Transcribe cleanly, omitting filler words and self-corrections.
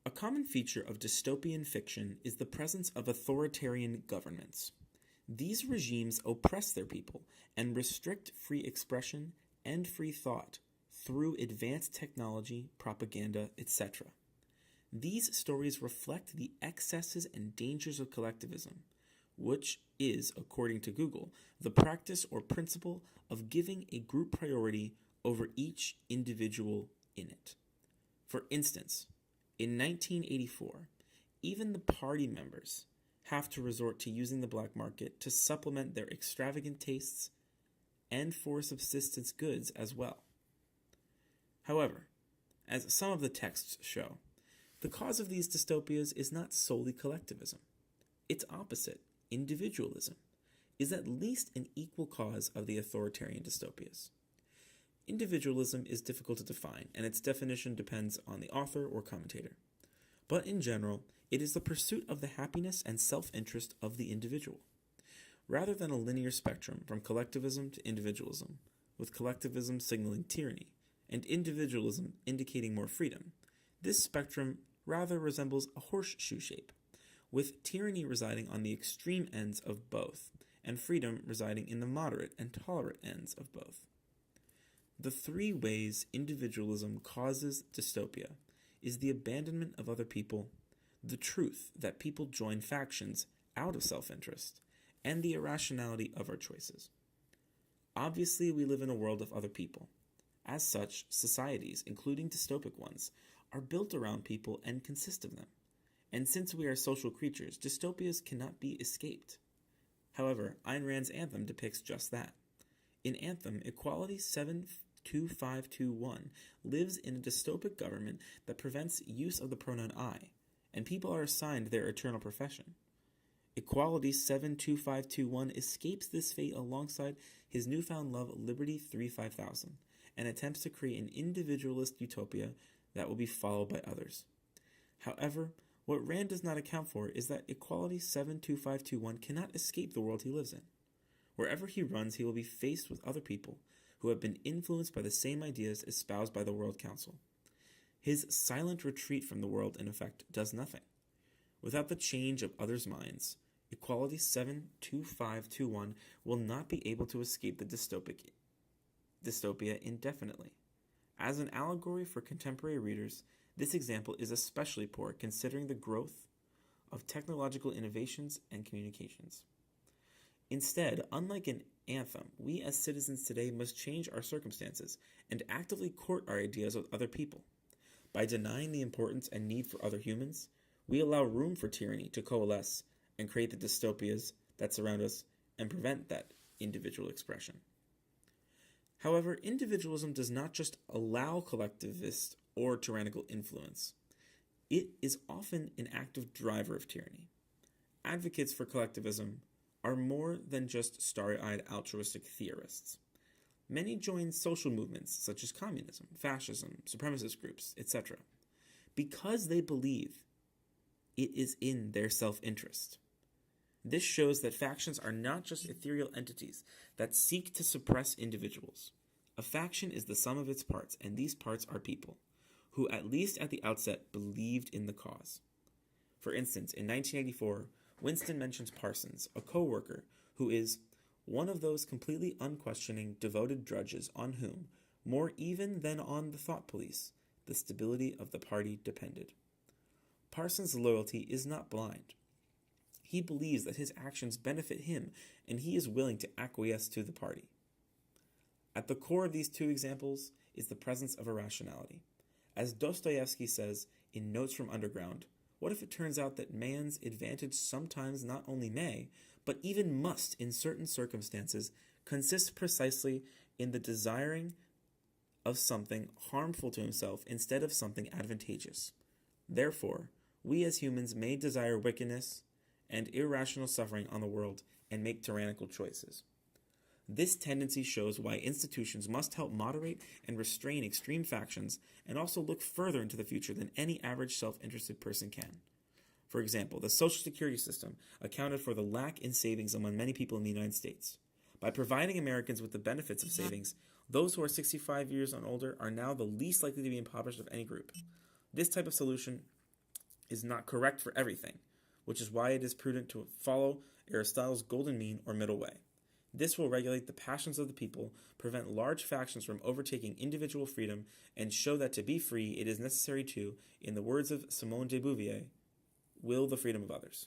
A common feature of dystopian fiction is the presence of authoritarian governments. These regimes oppress their people and restrict free expression and free thought through advanced technology, propaganda, etc. These stories reflect the excesses and dangers of collectivism, which is, according to Google, the practice or principle of giving a group priority over each individual in it. For instance, in 1984, even the party members have to resort to using the black market to supplement their extravagant tastes and for subsistence goods as well. However, as some of the texts show, the cause of these dystopias is not solely collectivism. Its opposite, individualism, is at least an equal cause of the authoritarian dystopias. Individualism is difficult to define, and its definition depends on the author or commentator. But in general, it is the pursuit of the happiness and self-interest of the individual, rather than a linear spectrum from collectivism to individualism, with collectivism signaling tyranny, and individualism indicating more freedom. This spectrum rather resembles a horseshoe shape, with tyranny residing on the extreme ends of both, and freedom residing in the moderate and tolerant ends of both. The three ways individualism causes dystopia is the abandonment of other people, the truth that people join factions out of self-interest, and the irrationality of our choices. Obviously, we live in a world of other people. As such, societies, including dystopic ones, are built around people and consist of them. And since we are social creatures, dystopias cannot be escaped. However, Ayn Rand's Anthem depicts just that. In Anthem, Equality 72521 lives in a dystopic government that prevents use of the pronoun I, and people are assigned their eternal profession. Equality 72521 escapes this fate alongside his newfound love Liberty 35000 and attempts to create an individualist utopia that will be followed by others. However, what Rand does not account for is that Equality 72521 cannot escape the world he lives in. Wherever he runs, he will be faced with other people who have been influenced by the same ideas espoused by the World Council. His silent retreat from the world, in effect, does nothing. Without the change of others' minds, Equality 72521 will not be able to escape the dystopia indefinitely. As an allegory for contemporary readers, this example is especially poor considering the growth of technological innovations and communications. Instead, unlike an anthem, we as citizens today must change our circumstances and actively court our ideas with other people. By denying the importance and need for other humans, we allow room for tyranny to coalesce and create the dystopias that surround us and prevent that individual expression. However, individualism does not just allow collectivist or tyrannical influence. It is often an active driver of tyranny. Advocates for collectivism are more than just starry-eyed altruistic theorists. Many join social movements such as communism, fascism, supremacist groups, etc., because they believe it is in their self-interest. This shows that factions are not just ethereal entities that seek to suppress individuals. A faction is the sum of its parts, and these parts are people, who at least at the outset believed in the cause. For instance, in 1984, Winston mentions Parsons, a co-worker who is one of those completely unquestioning, devoted drudges on whom, more even than on the thought police, the stability of the party depended. Parsons' loyalty is not blind. He believes that his actions benefit him, and he is willing to acquiesce to the party. At the core of these two examples is the presence of irrationality. As Dostoevsky says in Notes from Underground, what if it turns out that man's advantage sometimes not only may, but even must in certain circumstances consist precisely in the desiring of something harmful to himself instead of something advantageous. Therefore, we as humans may desire wickedness and irrational suffering on the world and make tyrannical choices. This tendency shows why institutions must help moderate and restrain extreme factions and also look further into the future than any average self-interested person can. For example, the Social Security system accounted for the lack in savings among many people in the United States. By providing Americans with the benefits of savings, those who are 65 years and older are now the least likely to be impoverished of any group. This type of solution is not correct for everything, which is why it is prudent to follow Aristotle's golden mean or middle way. This will regulate the passions of the people, prevent large factions from overtaking individual freedom, and show that to be free it is necessary to, in the words of Simone de Beauvoir, will the freedom of others.